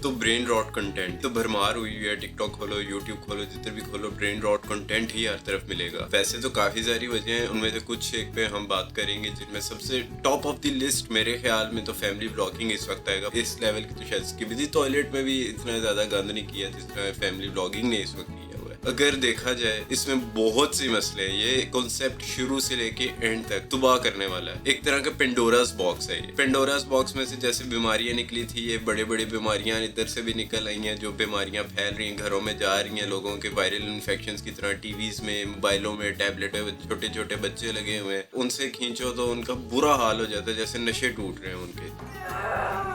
तो brain rot content तो भरमार हुई है। टिकटॉक खोलो, यूट्यूब खोलो, जिधर भी खोलो ब्रेन रॉट कंटेंट ही हर तरफ मिलेगा। वैसे तो काफी सारी वजह हैं, उनमें से कुछ एक पे हम बात करेंगे, जिनमें सबसे टॉप ऑफ द लिस्ट मेरे ख्याल में तो फैमिली ब्लॉगिंग इस वक्त आएगा। इस लेवल की तो शायद स्किबिदी टॉयलेट में भी इतना ज्यादा गंद नहीं किया जितना फैमिली ब्लॉगिंग ने इस वक्त किया हुआ है। अगर देखा जाए इसमें बहुत सी मसले हैं। ये कॉन्सेप्ट शुरू से लेके एंड तक तबाह करने वाला है। एक तरह का पेंडोरास बॉक्स है ये। पेंडोरास बॉक्स में से जैसे बीमारियां निकली थी, ये बड़े बड़े बीमारियां इधर से भी निकल आई हैं, जो बीमारियां फैल रही हैं, घरों में जा रही हैं, लोगों के वायरल इन्फेक्शंस की तरह टीवीज में, मोबाइलों में, टैबलेटों में छोटे छोटे बच्चे लगे हुए हैं। उनसे खींचो तो उनका बुरा हाल हो जाता है, जैसे नशे टूट रहे हैं उनके।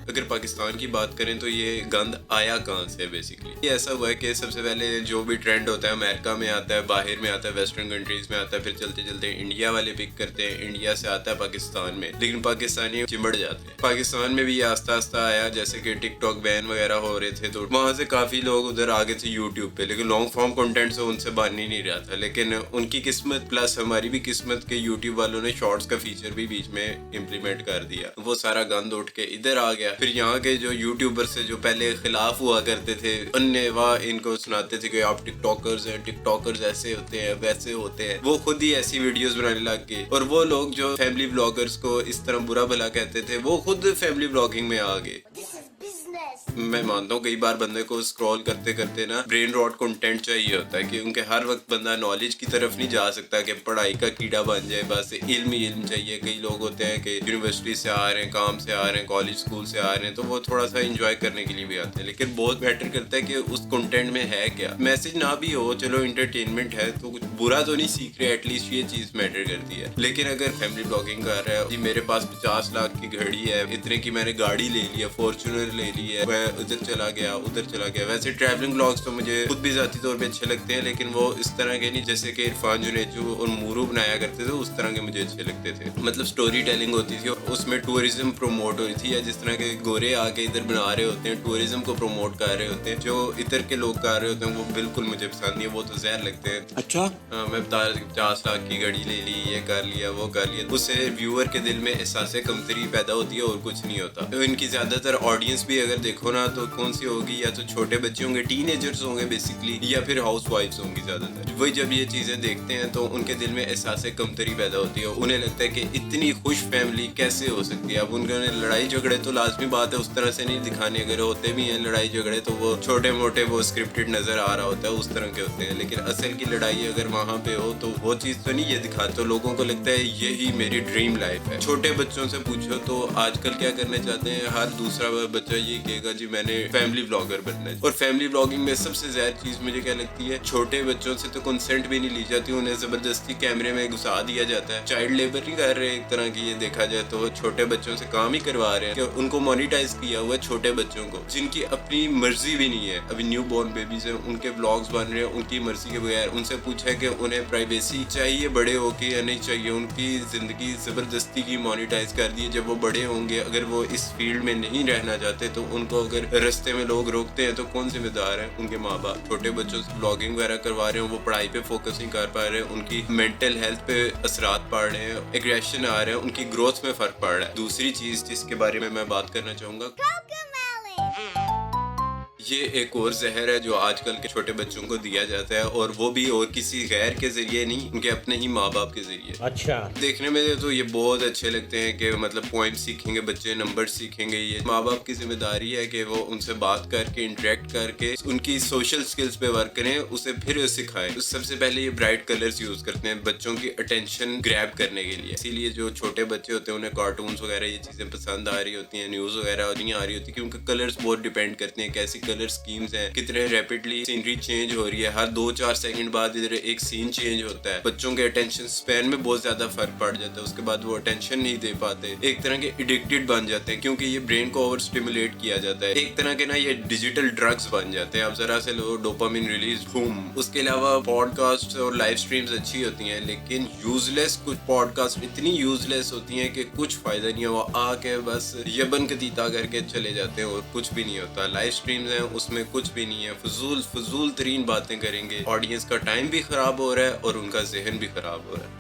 अगर पाकिस्तान की बात करें तो ये गंद आया कहाँ से बेसिकली? ये ऐसा हुआ है कि सबसे पहले जो भी ट्रेंड होता है अमेरिका में आता है, बाहर में आता है, वेस्टर्न कंट्रीज में आता है, फिर चलते चलते इंडिया वाले पिक करते हैं, इंडिया से आता है पाकिस्तान में, लेकिन पाकिस्तानी चिमड़ जाते हैं। पाकिस्तान में भी ये आस्ता आस्ता आया, जैसे कि टिकटॉक बैन वगैरह हो रहे थे तो वहां से काफी लोग उधर आगे थे यूट्यूब पे, लेकिन लॉन्ग फॉर्म कंटेंट से उनसे बन ही नहीं रहा था। लेकिन उनकी किस्मत प्लस हमारी भी किस्मत के यूट्यूब वालों ने शॉर्ट्स का फीचर भी बीच में इम्प्लीमेंट कर दिया। वो सारा गंद उठ के इधर आ गया। फिर यहाँ के जो यूट्यूबर से जो पहले खिलाफ हुआ करते थे, अन्य वाह इनको सुनाते थे कि आप टिकटॉकर्स हैं, टिकटॉकर्स ऐसे होते हैं, वैसे होते हैं, वो खुद ही ऐसी वीडियोस बनाने लग गए। और वो लोग जो फैमिली ब्लॉगर्स को इस तरह बुरा भला कहते थे, वो खुद फैमिली ब्लॉगिंग में आ गए। मैं मानता हूँ कई बार बंदे को स्क्रॉल करते करते ना ब्रेन रॉट कंटेंट चाहिए होता है, क्योंकि हर वक्त बंदा नॉलेज की तरफ नहीं जा सकता कि पढ़ाई का कीड़ा बन जाए, बस इल्म ही इल्म चाहिए। कई लोग होते हैं कि यूनिवर्सिटी से आ रहे हैं, काम से आ रहे हैं, कॉलेज स्कूल से आ रहे हैं, तो वो थोड़ा सा एंजॉय करने के लिए भी आते हैं, लेकिन बहुत मैटर करता है कि उस कंटेंट में है क्या। मैसेज ना भी हो, चलो इंटरटेनमेंट है तो कुछ बुरा तो नहीं सीख रहे, एटलीस्ट ये चीज मैटर करती है। लेकिन अगर फैमिली ब्लॉगिंग कर रहा है, जी मेरे पास 50 लाख की घड़ी है, इतने की मैंने गाड़ी ले ली है, फॉर्च्यूनर ले ली है, मैं उधर चला गया, उधर चला गया। वैसे ट्रैवलिंग ब्लॉग्स तो मुझे खुद भी जाती तौर पे अच्छे लगते हैं, लेकिन वो इस तरह के नहीं जैसे कि इरफान जुनेजू और मूरू बनाया करते थे, उस तरह के मुझे अच्छे लगते थे। मतलब स्टोरी टेलिंग होती थी, उसमें टूरिज्म प्रमोट हो रही थी, या जिस तरह के गोरे आके इधर बना रहे होते हैं, टूरिज्म को प्रमोट कर रहे होते हैं, जो इधर के लोग कर रहे होते हैं, वो बिल्कुल मुझे पसंद नहीं है, वो तो जहर लगते हैं। अच्छा मैं बता रहा 50 लाख की घड़ी ले ली, ये कर लिया, वो कर लिया, उससे व्यूअर के दिल में एहसास कमतरी पैदा होती है और कुछ नहीं होता। तो इनकी ज्यादातर ऑडियंस भी अगर देखो ना तो कौन सी होगी, या तो छोटे बच्चे होंगे, टीनेजर्स होंगे बेसिकली, या फिर हाउस वाइफ्स होंगी ज्यादातर। वही जब ये चीजें देखते हैं तो उनके दिल में एहसास कमतरी पैदा होती है, उन्हें लगता है कि इतनी खुश फैमिली कैसे हो सकती है। अब उनके लड़ाई झगड़े तो लाजमी बात है उस तरह से नहीं दिखाने, अगर होते भी हैं लड़ाई झगड़े तो वो छोटे मोटे वो स्क्रिप्टेड नजर आ रहा होता है, उस तरह के होते हैं। लेकिन असल की लड़ाई अगर वहां पे हो तो वो चीज तो नहीं ये दिखाते, तो लोगों को लगता है यही मेरी ड्रीम लाइफ है। छोटे बच्चों से पूछो तो आजकल क्या करना चाहते हैं, हर दूसरा बच्चा ये कहेगा जी मैंने फैमिली ब्लॉगर बनना है। और फैमिली ब्लॉगिंग में सबसे ज्यादा चीज मुझे क्या लगती है, छोटे बच्चों से तो कंसेंट भी नहीं ली जाती, उन्हें जबरदस्ती कैमरे में घुसा दिया जाता है। चाइल्ड लेबर नहीं कर रहे एक तरह की, ये देखा जाए तो छोटे बच्चों से काम ही करवा रहे हैं कि उनको मोनिटाइज किया हुआ है, छोटे बच्चों को जिनकी अपनी मर्जी भी नहीं है। अभी न्यू बॉर्न बेबीज हैं, उनके ब्लॉग्स बन रहे हैं उनकी मर्जी के बगैर। उनसे पूछा है कि उन्हें प्राइवेसी चाहिए बड़े होके या नहीं चाहिए, उनकी जिंदगी जबरदस्ती की मोनिटाइज कर दी है। जब वो बड़े होंगे, अगर वो इस फील्ड में नहीं रहना चाहते तो उनको अगर रास्ते में लोग रोकते हैं तो कौन जिम्मेदार है? उनके माँ बाप। छोटे बच्चों से ब्लॉगिंग वगैरह करवा रहे हैं, वो पढ़ाई पे फोकस नहीं कर पा रहे हैं, उनकी मेंटल हेल्थ पे असरात पड़ रहे हैं, एग्रेशन आ रहे हैं, उनकी ग्रोथ में फर्क पड़ रहा है। दूसरी चीज जिसके बारे में मैं बात करना चाहूंगा, ये एक और जहर है जो आजकल के छोटे बच्चों को दिया जाता है, और वो भी और किसी गैर के जरिए नहीं, उनके अपने ही माँ बाप के जरिए। अच्छा देखने में तो ये बहुत अच्छे लगते हैं कि मतलब पॉइंट सीखेंगे बच्चे, नंबर सीखेंगे। ये माँ बाप की जिम्मेदारी है कि वो उनसे बात करके, इंटरेक्ट करके, उनकी सोशल स्किल्स पे वर्क करें, उसे फिर सिखाएं। तो सबसे पहले ये ब्राइट कलर्स यूज करते हैं बच्चों की अटेंशन ग्रैब करने के लिए। इसीलिए जो छोटे बच्चे होते हैं उन्हें कार्टून्स वगैरह ये चीजें पसंद आ रही होती हैं, न्यूज वगैरह नहीं आ रही होती, क्योंकि कलर्स बहुत डिपेंड करते हैं कैसी कलर स्कीम्स हैं, कितने रैपिडली सीनरी चेंज हो रही है, हर 2-4 सेकंड बाद इधर एक सीन चेंज होता है। बच्चों के अटेंशन स्पैन में बहुत ज्यादा फर्क पड़ जाता है, उसके बाद वो अटेंशन नहीं दे पाते, एक तरह के एडिक्टेड बन जाते हैं, क्योंकि ये ब्रेन को ओवर स्टिमुलेट किया जाता है। एक तरह के ना ये डिजिटल ड्रग्स बन जाते हैं। अब जरा से लो डोपामिन रिलीज, बूम। उसके अलावा पॉडकास्ट और लाइव स्ट्रीम्स अच्छी होती हैं, लेकिन यूजलेस कुछ पॉडकास्ट इतनी यूजलेस होती हैं कि कुछ फायदा नहीं है, वो आके बस यबन कतीता करके चले जाते हैं और कुछ भी नहीं होता। लाइव स्ट्रीम्स हैं उसमें कुछ भी नहीं है, फजूल तरीन बातें करेंगे, ऑडियंस का टाइम भी खराब हो रहा है और उनका जहन भी खराब हो रहा है।